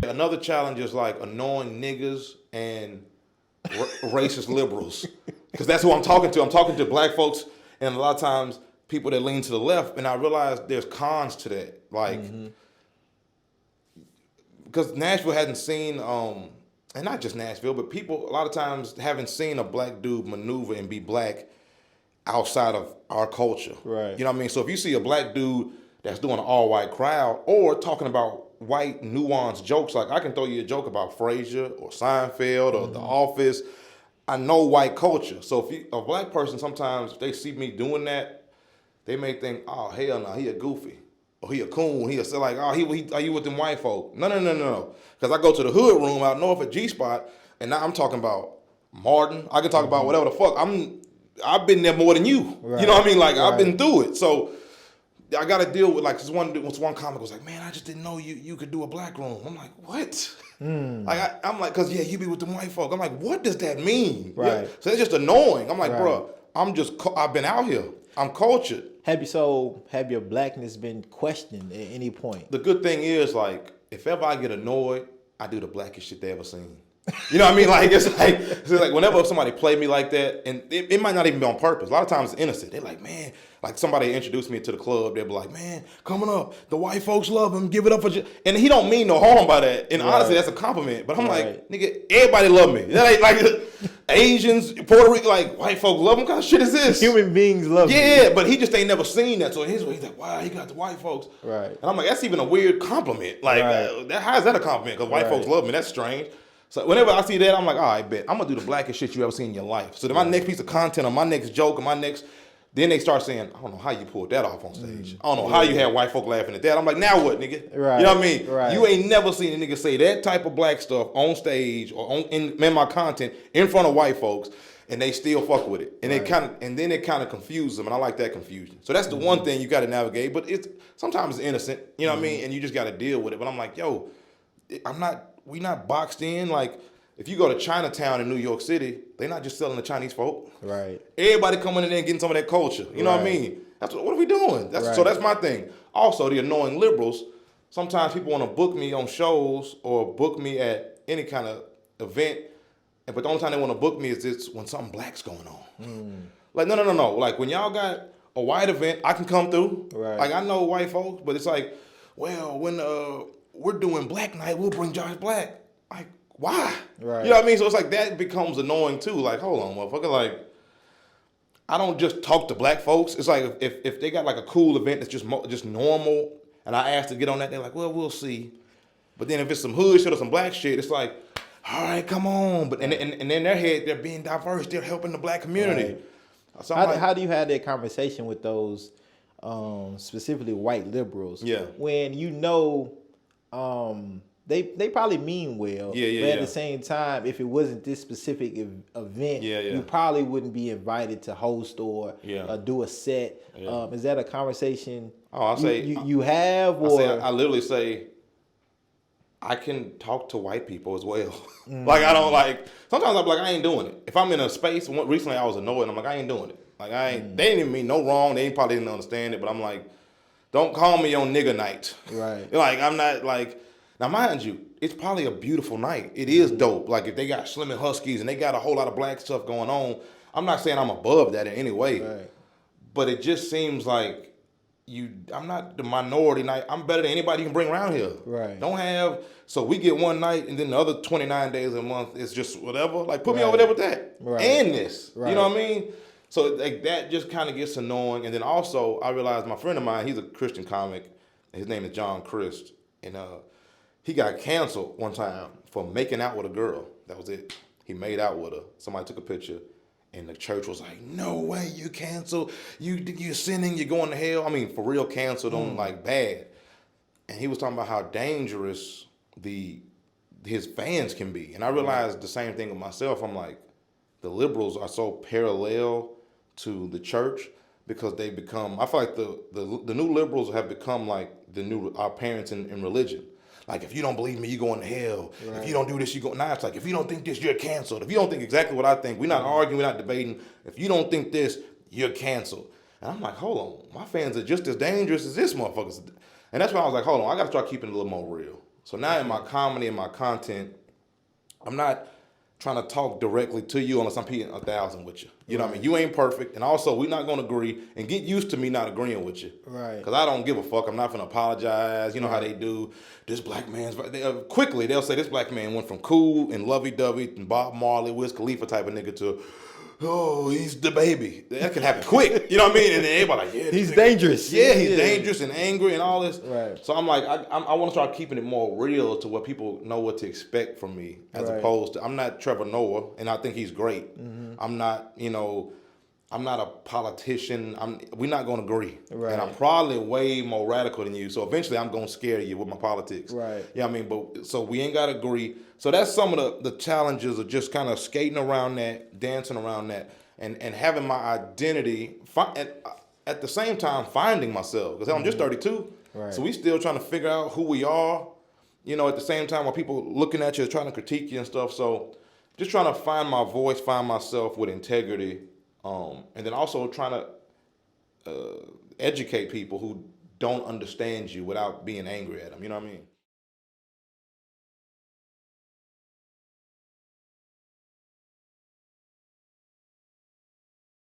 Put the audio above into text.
Another challenge is like annoying niggas and racist liberals, because that's who I'm talking to. I'm talking to black folks, and a lot of times people that lean to the left, and I realize there's cons to that. Like, because Nashville hadn't seen, and not just Nashville, but people a lot of times haven't seen a black dude maneuver and be black outside of our culture. Right. You know what I mean? So if you see a black dude that's doing an all-white crowd or talking about white nuanced jokes, like I can throw you a joke about Frasier or Seinfeld or The Office. I know white culture. So if a black person, sometimes if they see me doing that, they may think, oh, hell no, he a goofy. Or he a coon. He a, like, oh, he are you with them white folk? No. Because I go to the hood room out north at G-Spot, and now I'm talking about Martin. I can talk about whatever the fuck. I've been there more than you. Right. You know what I mean? Like, I've been through it. So I got to deal with, like, this one comic was like, man, I just didn't know you could do a black room. I'm like, what? Like, I'm like, because, yeah, you be with them white folk. I'm like, what does that mean? Right. Yeah. So it's just annoying. I'm like, bro, I've been out here. I'm cultured. Have your blackness been questioned at any point? The good thing is, like, if ever I get annoyed, I do the blackest shit they ever seen. You know what I mean? Like, it's like whenever somebody play me like that, and it might not even be on purpose. A lot of times it's innocent. They're like, man, like somebody introduced me to the club. They'll be like, man, coming up, the white folks love him. Give it up for you. And he don't mean no harm by that. And honestly, that's a compliment. But I'm like, nigga, everybody love me. That ain't like Asians, Puerto Rico, like white folks love him. What kind of shit is this? Human beings love me. Yeah, but he just ain't never seen that. So he's like, wow, he got the white folks. Right. And I'm like, that's even a weird compliment. Like, how is that a compliment? Because white folks love me. That's strange. So whenever I see that, I'm like, all right, bet. I'm going to do the blackest shit you ever seen in your life. So then my next piece of content or my next joke or then they start saying, I don't know how you pulled that off on stage. I don't know how you had white folk laughing at that. I'm like, now what, nigga? Right. You know what I mean? Right. You ain't never seen a nigga say that type of black stuff on stage or in my content in front of white folks, and they still fuck with it. And then it kind of confuses them, and I like that confusion. So that's the one thing you got to navigate, but sometimes it's innocent, you know what I mean? And you just got to deal with it. But I'm like, yo, we not boxed in. Like, if you go to Chinatown in New York City, they're not just selling to Chinese folk. Right. Everybody coming in there and getting some of that culture. You know what I mean? What are we doing? So that's my thing. Also, the annoying liberals, sometimes people want to book me on shows or book me at any kind of event, but the only time they want to book me is when something black's going on. Like, no. Like, when y'all got a white event, I can come through. Right. Like, I know white folks, but it's like, well, when we're doing Black Night, we'll bring Josh Black. Like, why? Right. You know what I mean? So it's like that becomes annoying too. Like, hold on, motherfucker. Like, I don't just talk to black folks. It's like if they got like a cool event that's just normal, and I ask to get on that, they're like, well, we'll see. But then if it's some hood shit or some black shit, it's like, all right, come on. But and in their head, they're being diverse. They're helping the black community. Right. So how do you have that conversation with those specifically white liberals? Yeah. When you know. They probably mean well, but at the same time, if it wasn't this specific event, you probably wouldn't be invited to host or do a set. Is that a conversation you have? Or? I literally say, I can talk to white people as well. Like, I don't like, sometimes I'm like, I ain't doing it. If I'm in a space, recently I was annoyed, and I'm like, I ain't doing it. Like, they didn't even mean no wrong. They probably didn't understand it, but I'm like, don't call me on nigga night. Right. Like, I'm not like, now mind you, it's probably a beautiful night. It is dope. Like, if they got Slim and Huskies and they got a whole lot of black stuff going on, I'm not saying I'm above that in any way. Right. But it just seems like I'm not the minority night. I'm better than anybody you can bring around here. Right. So we get one night and then the other 29 days a month is just whatever. Like, put me over there with that. Right. And this. Right. You know what I mean? So like that just kind of gets annoying. And then also I realized my friend of mine, he's a Christian comic. His name is John Christ. And he got canceled one time for making out with a girl. That was it. He made out with her. Somebody took a picture. And the church was like, no way, you canceled. You're sinning, you're going to hell. I mean, for real, canceled on like bad. And he was talking about how dangerous his fans can be. And I realized the same thing with myself. I'm like, the liberals are so parallel to the church because they become, I feel like the new liberals have become like our parents in religion. Like, if you don't believe me, you're going to hell. Right. If you don't do this, you go. Now it's like, if you don't think this, you're canceled. If you don't think exactly what I think, we're not arguing, we're not debating. If you don't think this, you're canceled. And I'm like, hold on, my fans are just as dangerous as this motherfuckers. And that's why I was like, hold on, I got to start keeping it a little more real. So now in my comedy and my content, I'm not trying to talk directly to you unless I'm peeing 1,000 with you. You know what I mean? You ain't perfect. And also, we're not going to agree. And get used to me not agreeing with you. Right. Because I don't give a fuck. I'm not going to apologize. You know how they do. This black man's... quickly, they'll say this black man went from cool and lovey-dovey and Bob Marley, Wiz Khalifa type of nigga to... Oh, he's the baby. That can happen quick. You know what I mean? And then everybody like, yeah. He's dangerous. Yeah, he's dangerous and angry and all this. Right. So I'm like, I want to start keeping it more real to where people know what to expect from me, as opposed to, I'm not Trevor Noah, and I think he's great. Mm-hmm. I'm not, I'm not a politician. We're not going to agree. Right. And I'm probably way more radical than you. So eventually I'm going to scare you with my politics. Right. Yeah, I mean, but so we ain't got to agree. So that's some of the challenges of just kind of skating around that, dancing around that, and having my identity, at the same time finding myself. Because I'm just 32. Right. So we still trying to figure out who we are, at the same time while people looking at you, trying to critique you and stuff. So just trying to find my voice, find myself with integrity. And then also trying to educate people who don't understand you without being angry at them. You know what I mean?